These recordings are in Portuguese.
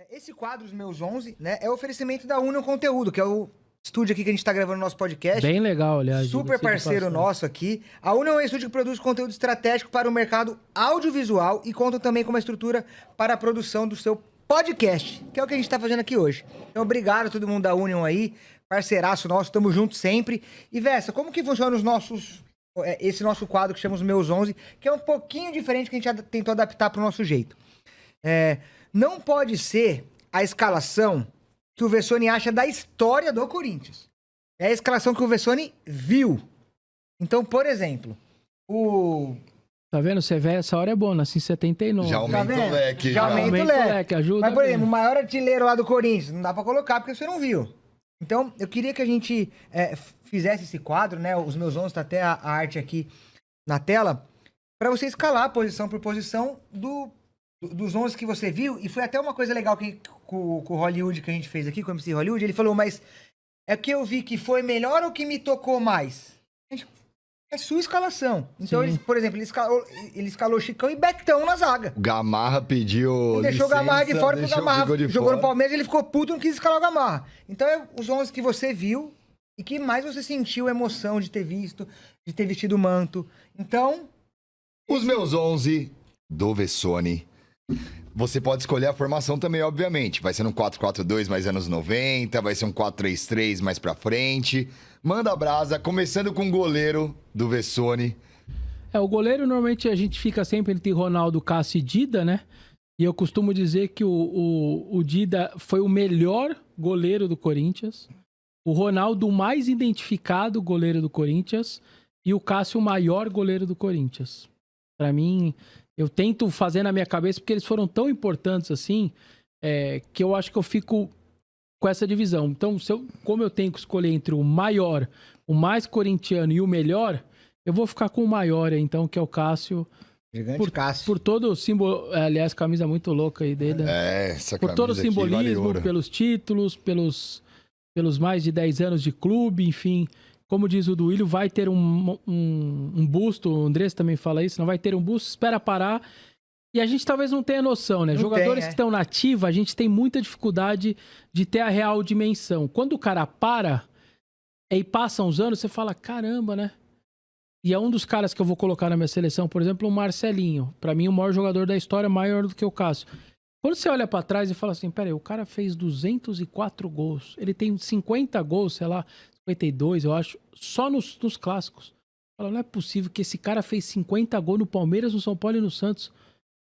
Esse quadro, Os Meus 11, né, é o oferecimento da Union Conteúdo, que é o estúdio aqui que a gente tá gravando o nosso podcast. Bem legal, aliás. Super parceiro nosso aqui. A Union é um estúdio que produz conteúdo estratégico para o mercado audiovisual e conta também com uma estrutura para a produção do seu podcast, que é o que a gente tá fazendo aqui hoje. Então, obrigado a todo mundo da Union aí, parceiraço nosso, tamo junto sempre. E, Vessa, como que funciona esse nosso quadro que chama Os Meus 11, que é um pouquinho diferente, que a gente tentou adaptar pro nosso jeito. Não pode ser a escalação que o Vessone acha da história do Corinthians. É a escalação que o Vessone viu. Então, por exemplo, Tá vendo? Você vê, essa hora é boa, nasci em 79. Já aumenta o leque. Já aumenta o leque. Ajuda. Mas, por exemplo, o maior artilheiro lá do Corinthians, não dá pra colocar porque você não viu. Então, eu queria que a gente fizesse esse quadro, né? Os Meus 11, tá até a arte aqui na tela, pra você escalar posição por posição dos 11 que você viu. E foi até uma coisa legal com o Hollywood que a gente fez aqui, com o MC Hollywood. Ele falou, mas é que eu vi que foi melhor ou que me tocou mais? É sua escalação. Então, ele, por exemplo, ele escalou Chicão e Betão na zaga. O Gamarra pediu. Ele deixou o Gamarra de fora, porque o Gamarra jogou fora. no Palmeiras, ele ficou puto e não quis escalar o Gamarra. Então, é os 11 que você viu e que mais você sentiu emoção de ter visto, de ter vestido o manto. Então... Os Meus 11 do Vessone. Você pode escolher a formação também, obviamente. Vai ser um 4-4-2 mais anos 90, vai ser um 4-3-3 mais pra frente. Manda a brasa, começando com o goleiro do Vessone. O goleiro, normalmente, a gente fica sempre entre Ronaldo, Cássio e Dida, né? E eu costumo dizer que o Dida foi o melhor goleiro do Corinthians. O Ronaldo, o mais identificado goleiro do Corinthians. E o Cássio, o maior goleiro do Corinthians. Pra mim... Eu tento fazer na minha cabeça, porque eles foram tão importantes assim, que eu acho que eu fico com essa divisão. Então, como eu tenho que escolher entre o maior, o mais corintiano e o melhor, eu vou ficar com o maior, então, que é o Cássio. Gigante Cássio. Por todo o símbolo, aliás, camisa muito louca aí dele. Essa camisa por todo o simbolismo, vale pelos títulos, pelos mais de 10 anos de clube, enfim... Como diz o Duílio, vai ter um busto, o Andrés também fala isso, não vai ter um busto, espera parar. E a gente talvez não tenha noção, né? Não Jogadores tem, que estão na ativa, a gente tem muita dificuldade de ter a real dimensão. Quando o cara para e passam os anos, você fala, caramba, né? E é um dos caras que eu vou colocar na minha seleção, por exemplo, o Marcelinho. Pra mim, o maior jogador da história, maior do que o Cássio. Quando você olha pra trás e fala assim, peraí, o cara fez 204 gols, ele tem 50 gols, sei lá, 52, eu acho, só nos clássicos. Fala, não é possível que esse cara fez 50 gols no Palmeiras, no São Paulo e no Santos.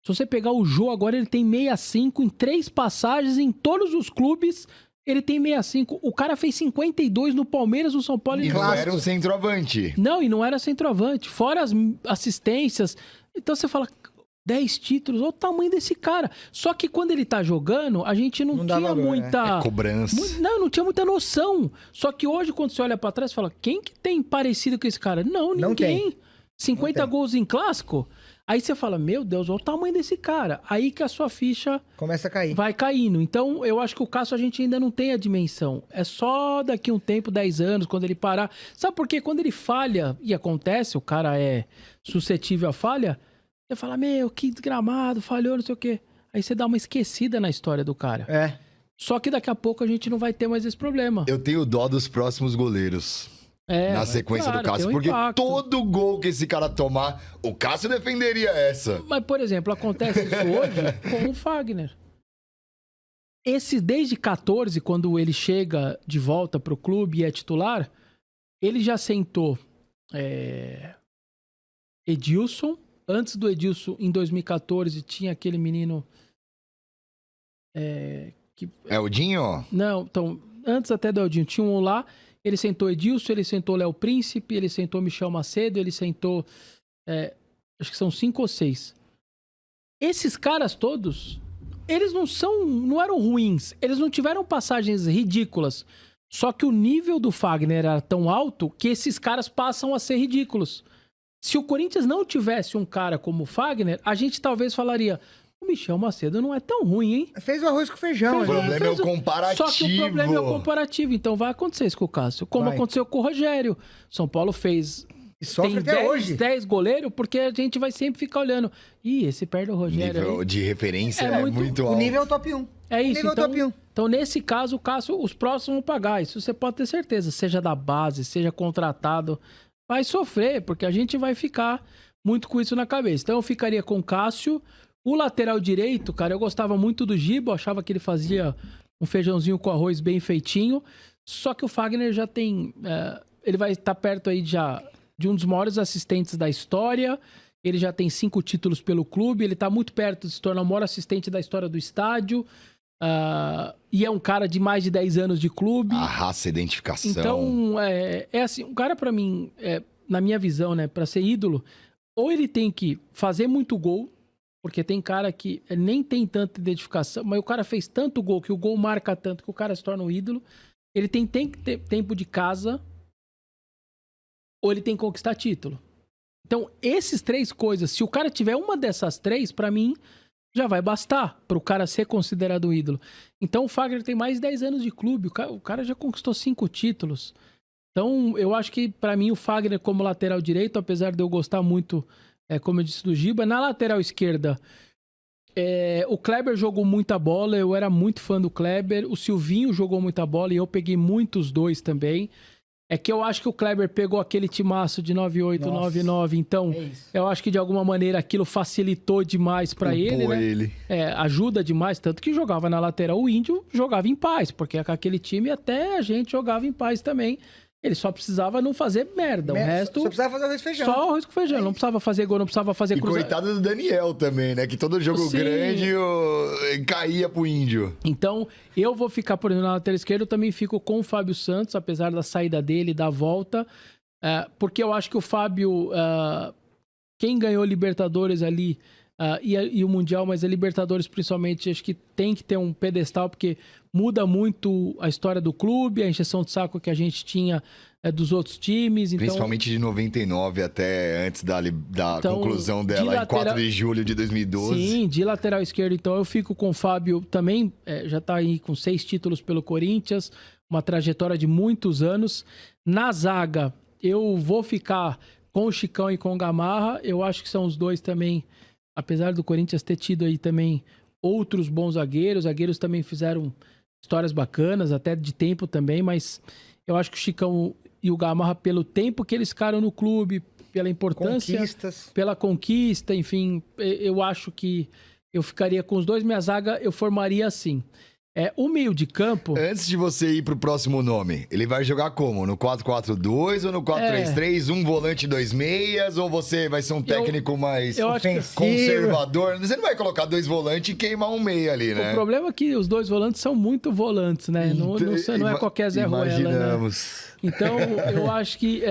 Se você pegar o Jô agora, ele tem 65 em 3 passagens em todos os clubes. Ele tem 65. O cara fez 52 no Palmeiras, no São Paulo e no Santos. não era um centroavante. Não, e não era centroavante. Fora as assistências. Então você fala... 10 títulos, olha o tamanho desse cara. Só que quando ele tá jogando, a gente não tinha valor, muita... cobrança. Não tinha muita noção. Só que hoje, quando você olha pra trás, você fala, quem que tem parecido com esse cara? Não, ninguém. Não tem. 50 Não tem. gols em clássico. Aí você fala, meu Deus, olha o tamanho desse cara. Aí que a sua ficha Começa a cair. vai caindo. Então, eu acho que o Cássio a gente ainda não tem a dimensão. É só daqui um tempo, 10 anos, quando ele parar. Sabe por quê? Quando ele falha, e acontece, o cara é suscetível à falha... Você fala, meu, que desgramado, falhou, não sei o quê. Aí você dá uma esquecida na história do cara. Só que daqui a pouco a gente não vai ter mais esse problema. Eu tenho dó dos próximos goleiros. Na sequência do Cássio. Porque todo gol que esse cara tomar, o Cássio defenderia essa. Mas, por exemplo, acontece isso hoje com o Fagner. Desde 14, quando ele chega de volta pro clube e é titular, ele já sentou Edilson. Antes do Edilson, em 2014, tinha aquele menino... O Dinho? Não, então, antes até do Eldinho, tinha um lá, ele sentou Edilson, ele sentou Léo Príncipe, ele sentou Michel Macedo, ele sentou... acho que são 5 ou 6. Esses caras todos, eles não eram ruins, eles não tiveram passagens ridículas. Só que o nível do Fagner era tão alto que esses caras passam a ser ridículos. Se o Corinthians não tivesse um cara como o Fagner, a gente talvez falaria... O Michel Macedo não é tão ruim, hein? Fez o arroz com feijão. O problema é o comparativo. Só que o problema é o comparativo. Então vai acontecer isso com o Cássio. Como aconteceu com o Rogério. São Paulo fez... E sofre até hoje. 10 goleiros, porque a gente vai sempre ficar olhando. Ih, esse perde o Rogério nível aí. de referência é muito alto. O nível é o top 1. É isso, Nível top 1. então nesse caso, o Cássio, os próximos vão pagar. Isso você pode ter certeza. Seja da base, seja contratado, vai sofrer, porque a gente vai ficar muito com isso na cabeça. Então eu ficaria com o Cássio. O lateral direito, cara, eu gostava muito do Giba, eu achava que ele fazia um feijãozinho com arroz bem feitinho. Só que o Fagner já tem... ele vai estar perto aí já de um dos maiores assistentes da história. Ele já tem 5 títulos pelo clube. Ele está muito perto de se tornar o maior assistente da história do estádio. E é um cara de mais de 10 anos de clube. A raça, a identificação. Então, é assim, um cara pra mim, na minha visão, né, pra ser ídolo, ou ele tem que fazer muito gol, porque tem cara que nem tem tanta identificação, mas o cara fez tanto gol, que o gol marca tanto, que o cara se torna um ídolo. Ele tem que ter tempo de casa, ou ele tem que conquistar título. Então, esses 3 coisas, se o cara tiver uma dessas 3, pra mim, já vai bastar para o cara ser considerado um ídolo. Então o Fagner tem mais de 10 anos de clube, o cara já conquistou 5 títulos. Então eu acho que para mim o Fagner como lateral direito, apesar de eu gostar muito, como eu disse, do Giba, na lateral esquerda, o Kleber jogou muita bola, eu era muito fã do Kleber, o Silvinho jogou muita bola e eu peguei muitos dois também. É que eu acho que o Kleber pegou aquele timaço de 98, 99, então eu acho que de alguma maneira aquilo facilitou demais pra ele, né? Ajuda demais, tanto que jogava na lateral, o Índio jogava em paz, porque com aquele time até a gente jogava em paz também. Ele só precisava não fazer merda, o resto... Só precisava fazer arroz com feijão. Só arroz com feijão, não precisava fazer gol, não precisava fazer cruzamento. E coitado do Daniel também, né? Que todo jogo grande caía pro Índio. Então, eu vou ficar, por exemplo, na lateral esquerda, eu também fico com o Fábio Santos, apesar da saída dele, da volta, porque eu acho que o Fábio, quem ganhou Libertadores ali, e o Mundial, mas a Libertadores principalmente, acho que tem que ter um pedestal, porque muda muito a história do clube, a encheção de saco que a gente tinha dos outros times. Então, principalmente de 99 até antes da conclusão dela, em 4 de julho de 2012. Sim, de lateral esquerdo. Então eu fico com o Fábio também, já tá aí com 6 títulos pelo Corinthians, uma trajetória de muitos anos. Na zaga, eu vou ficar com o Chicão e com o Gamarra. Eu acho que são os dois também, apesar do Corinthians ter tido aí também outros bons zagueiros também fizeram histórias bacanas, até de tempo também, mas eu acho que o Chicão e o Gamarra, pelo tempo que eles ficaram no clube, pela importância, pela conquista, enfim, eu acho que eu ficaria com os dois. Minha zaga eu formaria assim. O meio de campo... Antes de você ir pro próximo nome, ele vai jogar como? No 4-4-2 ou no 4-3-3? Um volante, 2 meias? Ou você vai ser um técnico mais conservador? Você não vai colocar 2 volantes e queimar um meia ali, né? O problema é que os 2 volantes são muito volantes, né? Não é qualquer Zé Ruela, imaginamos. Né? Então, eu acho que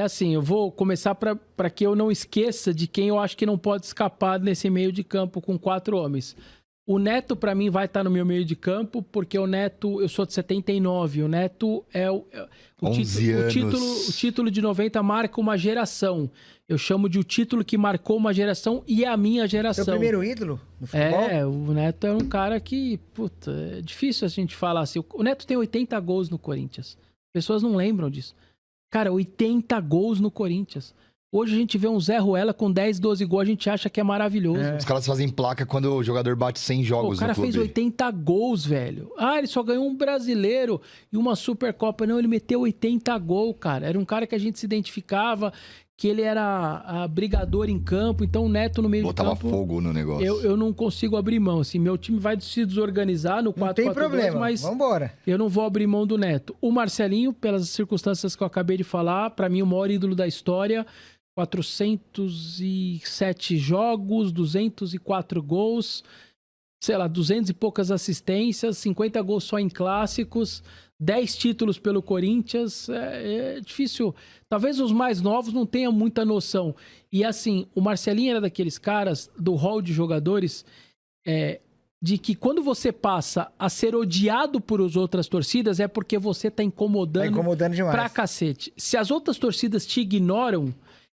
assim, eu vou começar para que eu não esqueça de quem eu acho que não pode escapar nesse meio de campo com 4 homens. O Neto, pra mim, vai estar no meu meio de campo, porque o Neto, eu sou de 79, o Neto o título de 90 marca uma geração. Eu chamo de o título que marcou uma geração e a minha geração. Seu primeiro ídolo no futebol? O Neto é um cara que, puta, é difícil a gente falar assim. O Neto tem 80 gols no Corinthians. Pessoas não lembram disso. Cara, 80 gols no Corinthians. Hoje a gente vê um Zé Ruela com 10, 12 gols, a gente acha que é maravilhoso. Os caras fazem placa quando o jogador bate 100 jogos no clube. O cara fez 80 gols, velho. Ele só ganhou um brasileiro e uma Supercopa. Não, ele meteu 80 gols, cara. Era um cara que a gente se identificava, que ele era brigador em campo. Então o Neto no meio de campo... Botava fogo no negócio. Eu não consigo abrir mão. Assim, meu time vai se desorganizar no 4-4-2, não tem problema, mas vambora. Eu não vou abrir mão do Neto. O Marcelinho, pelas circunstâncias que eu acabei de falar, pra mim o maior ídolo da história... 407 jogos, 204 gols, sei lá, 200 e poucas assistências, 50 gols só em clássicos, 10 títulos pelo Corinthians. É difícil. Talvez os mais novos não tenham muita noção. E assim, o Marcelinho era daqueles caras do hall de jogadores de que quando você passa a ser odiado por as outras torcidas é porque você tá incomodando demais pra cacete. Se as outras torcidas te ignoram,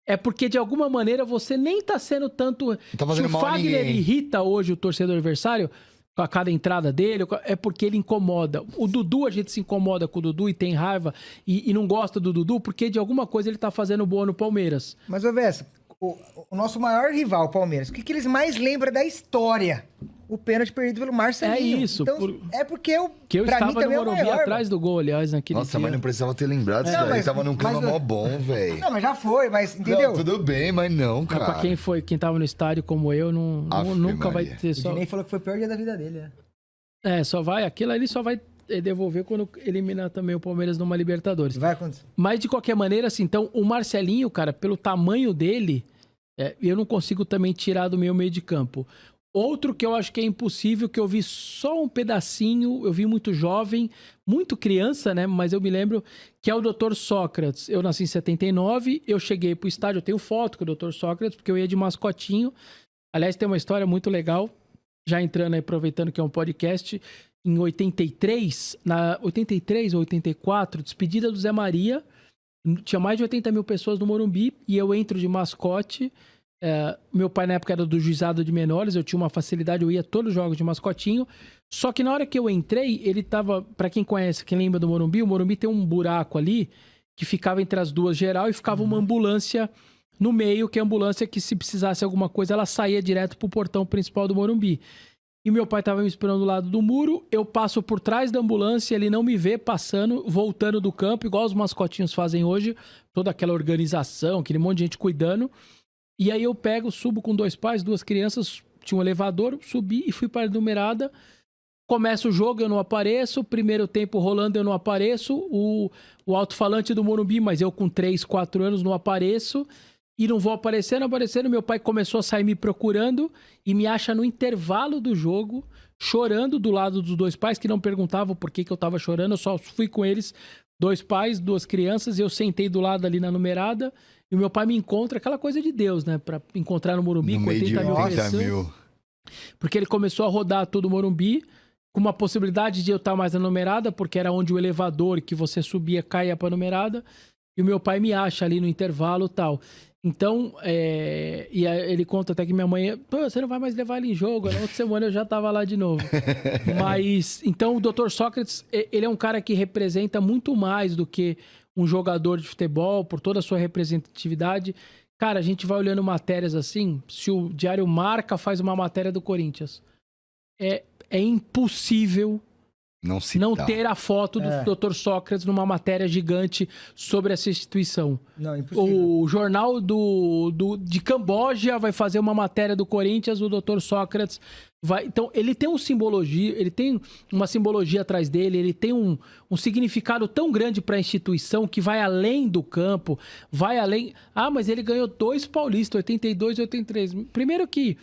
é porque, de alguma maneira, você nem tá sendo tanto... Tá fazendo Se o Fagner irrita hoje o torcedor adversário, com a cada entrada dele, é porque ele incomoda. O Dudu, a gente se incomoda com o Dudu e tem raiva e não gosta do Dudu, porque de alguma coisa ele tá fazendo boa no Palmeiras. Mas, ô Vessa, o nosso maior rival, o Palmeiras, o que eles mais lembram da história? O pênalti perdido pelo Marcelinho. É isso. Então, é porque eu, Que eu pra estava mim no também é o Morumbi maior, atrás do gol, aliás, naquele Nossa, dia. mas não precisava ter lembrado isso daí. mas- Tava num clima mas- mó bom, velho. Não, mas já foi, mas entendeu? Não, tudo bem, mas não, Mas cara. pra quem tava no estádio como eu, Ave nunca vai Maria. ter O só... Dinei falou que foi o pior dia da vida dele, né? Só vai... Aquilo ali só vai devolver quando eliminar também o Palmeiras numa Libertadores. Vai acontecer. Mas, de qualquer maneira, assim, então, o Marcelinho, cara, pelo tamanho dele, eu não consigo também tirar do meu meio de campo. Outro que eu acho que é impossível, que eu vi só um pedacinho, eu vi muito jovem, muito criança, né? Mas eu me lembro que é o Dr. Sócrates. Eu nasci em 79, eu cheguei pro estádio, eu tenho foto com o Dr. Sócrates, porque eu ia de mascotinho. Aliás, tem uma história muito legal, já entrando aí, aproveitando que é um podcast, em 83 ou 84, despedida do Zé Maria, tinha mais de 80 mil pessoas no Morumbi, e eu entro de mascote. Meu pai na época era do juizado de menores, eu tinha uma facilidade, eu ia a todos os jogos de mascotinho. Só que na hora que eu entrei, ele tava, pra quem conhece, quem lembra do Morumbi, o Morumbi tem um buraco ali que ficava entre as duas geral e ficava uma ambulância no meio, que é a ambulância que se precisasse alguma coisa, ela saía direto pro portão principal do Morumbi. E meu pai tava me esperando do lado do muro, eu passo por trás da ambulância, ele não me vê passando, voltando do campo, igual os mascotinhos fazem hoje, toda aquela organização, aquele monte de gente cuidando. E aí eu pego, subo com 2 pais, 2 crianças, tinha um elevador, subi e fui para a numerada. Começa o jogo, eu não apareço. Primeiro tempo rolando, eu não apareço. O alto-falante do Morumbi, mas eu com 3, 4 anos não apareço. E não vou aparecendo. Meu pai começou a sair me procurando e me acha no intervalo do jogo, chorando do lado dos 2 pais, que não perguntavam por que eu tava chorando. Eu só fui com eles, 2 pais, 2 crianças, e eu sentei do lado ali na numerada. E o meu pai me encontra, aquela coisa de Deus, né? Pra encontrar no Morumbi No com meio de 80 mil 80 pessoas. mil. Porque ele começou a rodar todo o Morumbi, com uma possibilidade de eu estar mais na numerada, porque era onde o elevador que você subia caía pra numerada. E o meu pai me acha ali no intervalo e tal. Então, e aí ele conta até que minha mãe... Pô, você não vai mais levar ele em jogo. Na outra semana eu já tava lá de novo. Mas, então, o Dr. Sócrates, ele é um cara que representa muito mais do que um jogador de futebol, por toda a sua representatividade. Cara, a gente vai olhando matérias assim, se o Diário Marca faz uma matéria do Corinthians, é impossível não ter a foto do Dr. Sócrates numa matéria gigante sobre essa instituição. Não, impossível. O jornal de Camboja vai fazer uma matéria do Corinthians, o Dr. Sócrates vai... Então, ele tem uma simbologia atrás dele, ele tem um significado tão grande para a instituição que vai além do campo, vai além... Ah, mas ele ganhou 2 paulistas, 82 e 83. Primeiro que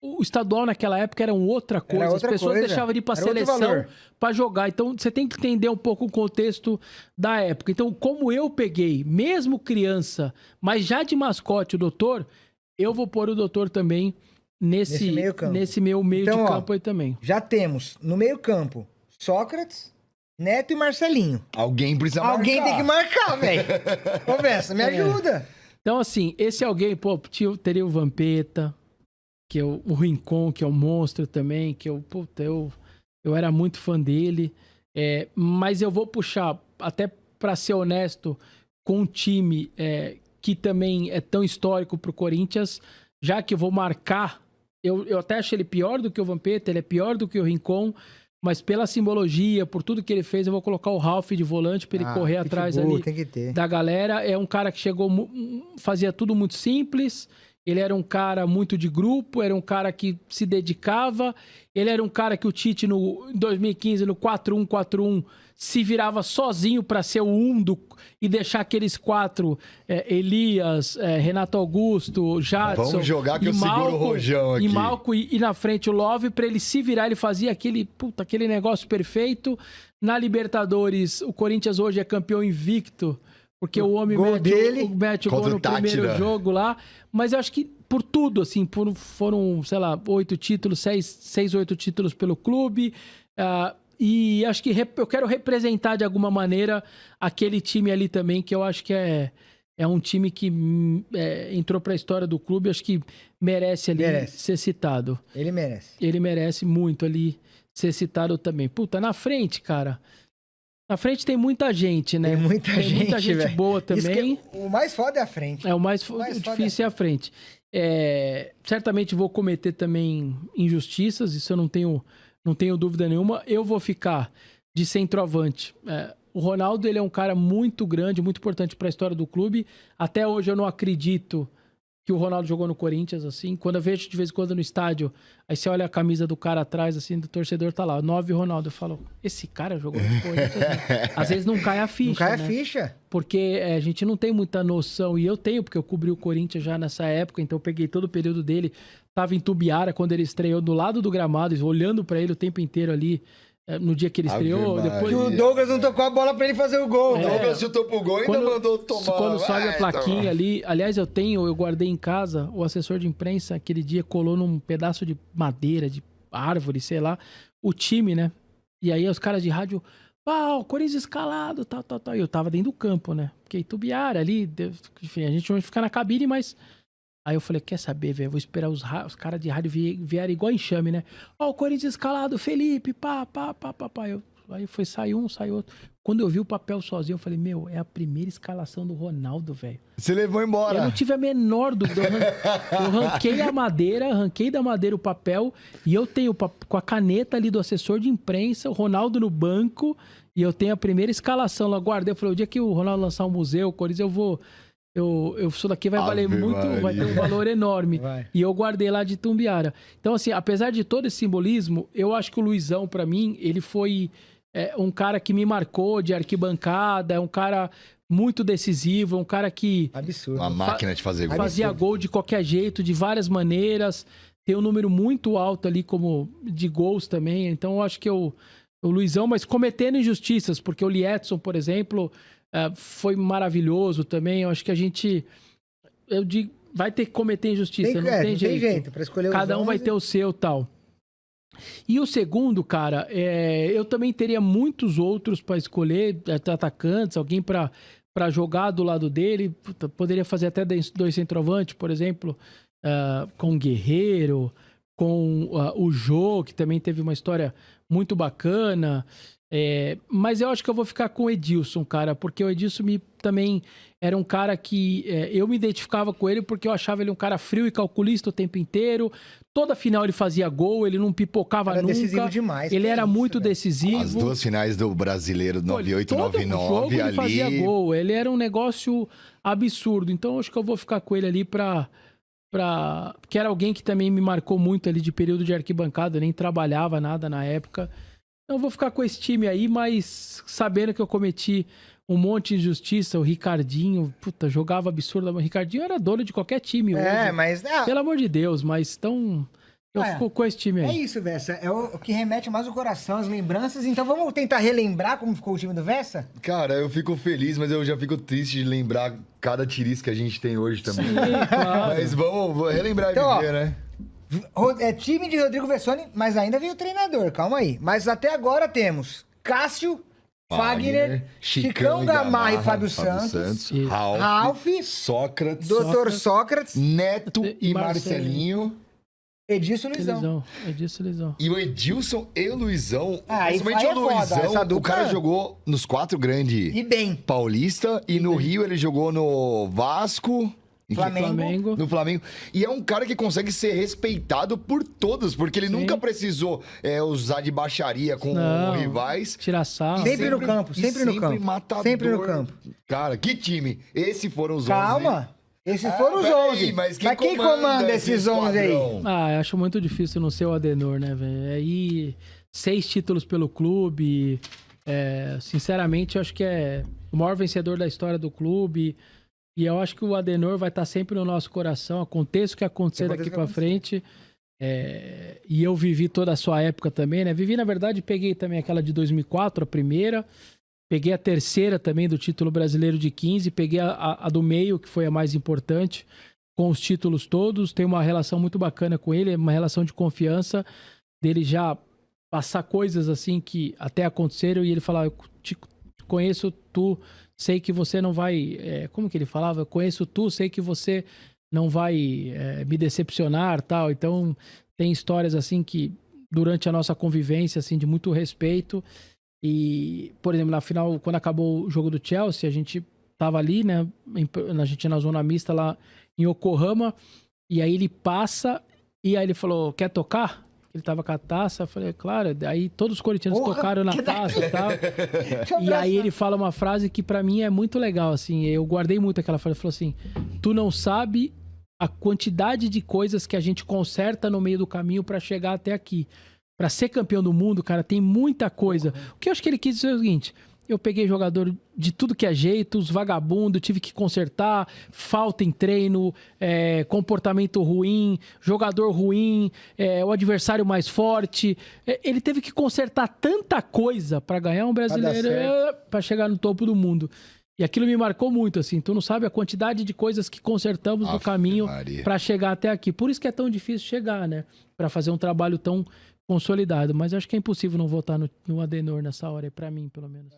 o estadual naquela época era outra coisa. As pessoas deixavam de ir pra seleção pra jogar. Então, você tem que entender um pouco o contexto da época. Então, como eu peguei, mesmo criança, mas já de mascote o doutor, eu vou pôr o doutor também nesse meu meio de campo aí também. Já temos no meio campo Sócrates, Neto e Marcelinho. Alguém precisa marcar. Alguém tem que marcar, velho. Conversa, me ajuda. Então, assim, esse alguém, teria o Vampeta, que é o Rincon, que é um monstro também, que eu era muito fã dele. Mas eu vou puxar, até para ser honesto, com um time que também é tão histórico pro Corinthians, já que eu vou marcar, eu até acho ele pior do que o Vampeta, ele é pior do que o Rincon, mas pela simbologia, por tudo que ele fez, eu vou colocar o Ralf de volante para ele correr atrás ali da galera. É um cara que chegou, fazia tudo muito simples. Ele era um cara muito de grupo, era um cara que se dedicava. Ele era um cara que o Tite, em 2015, no 4-1-4-1, se virava sozinho para ser o 1 e deixar aqueles 4, Elias, Renato Augusto, Jadson. Vamos jogar que eu seguro o rojão aqui. E Malco e na frente o Love, para ele se virar. Ele fazia aquele negócio perfeito. Libertadores, o Corinthians hoje é campeão invicto. Porque o homem mete o gol no primeiro jogo lá. Mas eu acho que por tudo, assim, foram, sei lá, 8 títulos, 6, 8 títulos pelo clube. E acho que eu quero representar de alguma maneira aquele time ali também, que eu acho que é um time que entrou para a história do clube. Acho que merece ali ser citado. Ele merece. Ele merece muito ali ser citado também. Puta, na frente, cara... Na frente tem muita gente, né? Tem muita gente, velho. boa Isso também. o mais foda é a frente. O mais difícil é a frente. Certamente vou cometer também injustiças, isso eu não tenho dúvida nenhuma. Eu vou ficar de centroavante. O Ronaldo, ele é um cara muito grande, muito importante para a história do clube. Até hoje eu não acredito que o Ronaldo jogou no Corinthians, assim. Quando eu vejo de vez em quando no estádio, aí você olha a camisa do cara atrás, assim, do torcedor, tá lá, 9 Ronaldo. Eu falo, esse cara jogou no Corinthians? Né? Às vezes não cai a ficha, Não cai a né? ficha. Porque a gente não tem muita noção, e eu tenho, porque eu cobri o Corinthians já nessa época, então eu peguei todo o período dele. Tava em Tubiara, quando ele estreou, do lado do gramado, olhando pra ele o tempo inteiro ali, no dia que ele estreou. Depois... Que o Douglas não tocou a bola pra ele fazer o gol. O Douglas chutou pro gol e ainda mandou tomar. Quando sobe a plaquinha ali... Aliás, eu guardei em casa, o assessor de imprensa, aquele dia, colou num pedaço de madeira, de árvore, sei lá, o time, né? E aí os caras de rádio... o Corinthians escalado, tal. E eu tava dentro do campo, né? Porque Itubiara ali, enfim, a gente não vai ficar na cabine, mas... Aí eu falei, quer saber, velho? Vou esperar os caras de rádio vierem igual enxame, né? O Corinthians escalado, Felipe, pá. Aí foi, saiu um, saiu outro. Quando eu vi o papel sozinho, eu falei, é a primeira escalação do Ronaldo, velho. Você levou embora. Eu não tive a menor dúvida. Eu arranquei da madeira o papel e eu tenho com a caneta ali do assessor de imprensa, o Ronaldo no banco, e eu tenho a primeira escalação lá, guardei. Eu falei, o dia que o Ronaldo lançar um museu, o Corinthians, eu vou... Isso daqui vai valer muito, vai ter um valor enorme. Vai. E eu guardei lá de Tumbiara. Então, assim, apesar de todo esse simbolismo, eu acho que o Luizão, pra mim, ele foi um cara que me marcou de arquibancada, é um cara muito decisivo, um cara que... Absurdo. Uma máquina de fazer gol. Fazia gol de qualquer jeito, de várias maneiras. Tem um número muito alto ali como de gols também. Então, eu acho que o Luizão, mas cometendo injustiças, porque o Liedson, por exemplo... foi maravilhoso também. Eu acho que a gente... vai ter que cometer injustiça. Não tem jeito. Pra escolher Cada um vai ter o seu tal. E o segundo, cara, eu também teria muitos outros para escolher, atacantes, alguém para jogar do lado dele. Poderia fazer até 2 centroavantes, por exemplo, com o Guerreiro, com o Jô, que também teve uma história muito bacana. Mas eu acho que eu vou ficar com o Edilson, cara, porque o Edilson também era um cara que eu me identificava com ele porque eu achava ele um cara frio e calculista o tempo inteiro. Toda final ele fazia gol, ele não pipocava nunca. Decisivo demais. Ele era muito decisivo. As 2 finais do Brasileiro 98 todo 99 jogo ali. Ele fazia gol, ele era um negócio absurdo. Então eu acho que eu vou ficar com ele ali que era alguém que também me marcou muito ali de período de arquibancada, eu nem trabalhava nada na época. Então eu vou ficar com esse time aí, mas sabendo que eu cometi um monte de injustiça, o Ricardinho, jogava absurdo. O Ricardinho era dono de qualquer time hoje. Mas... Pelo amor de Deus, mas então... Eu fico com esse time aí. É isso, Vessa. É o que remete mais o coração, as lembranças. Então vamos tentar relembrar como ficou o time do Vessa? Cara, eu fico feliz, mas eu já fico triste de lembrar cada tirice que a gente tem hoje também. Sim, claro. Mas vamos relembrar Então, e viver, né? Time de Rodrigo Vessone, mas ainda veio o treinador, calma aí. Mas até agora temos Cássio, Fagner, Chicão Gamarra e Fábio Santos, Ralf, Sócrates, Dr. Sócrates, Neto e Marcelinho. Edilson e Luizão. Edilson e Luizão. E o Edilson e o Luizão. Principalmente o o Luizão, o cara jogou nos 4 grandes e bem. Paulista. E no Rio ele jogou no Vasco. Flamengo. No Flamengo. E é um cara que consegue ser respeitado por todos, porque ele nunca precisou usar de baixaria com rivais. Tirar sarro. Sempre no campo, sempre no campo. Matador. Sempre no campo. Cara, que time. Esses foram os 11. Calma. Esses foram os 11. Mas quem comanda esses 11 aí? Eu acho muito difícil não ser o Adenor, né, velho? Aí, 6 títulos pelo clube. Sinceramente, eu acho que é o maior vencedor da história do clube. E eu acho que o Adenor vai estar sempre no nosso coração, aconteça o que acontecer daqui pra frente. E eu vivi toda a sua época também, né? Vivi, na verdade, peguei também aquela de 2004, a primeira. Peguei a terceira também do título brasileiro de 15. Peguei a do meio, que foi a mais importante, com os títulos todos. Tenho uma relação muito bacana com ele, uma relação de confiança dele já passar coisas assim que até aconteceram. E ele falar, eu te conheço, tu... Sei que você não vai... como que ele falava? Eu conheço tu, sei que você não vai me decepcionar, tal. Então, tem histórias, assim, que durante a nossa convivência, assim, de muito respeito. E, por exemplo, na final, quando acabou o jogo do Chelsea, a gente tava ali, né? A gente na zona mista lá em Yokohama. E aí ele passa e aí ele falou, quer tocar? Ele tava com a taça, eu falei, claro. Aí todos os corintianos tocaram na taça e tal. E aí ele fala uma frase que pra mim é muito legal, assim. Eu guardei muito aquela frase. Ele falou assim, tu não sabe a quantidade de coisas que a gente conserta no meio do caminho pra chegar até aqui. Pra ser campeão do mundo, cara, tem muita coisa. O que eu acho que ele quis dizer é o seguinte... Eu peguei jogador de tudo que é jeito, os vagabundos, tive que consertar, falta em treino, comportamento ruim, jogador ruim, o adversário mais forte. Ele teve que consertar tanta coisa para ganhar um brasileiro, para chegar no topo do mundo. E aquilo me marcou muito, assim. Tu não sabe a quantidade de coisas que consertamos no caminho para chegar até aqui. Por isso que é tão difícil chegar, né? Para fazer um trabalho tão consolidado. Mas acho que é impossível não votar no Adenor nessa hora, para mim, pelo menos.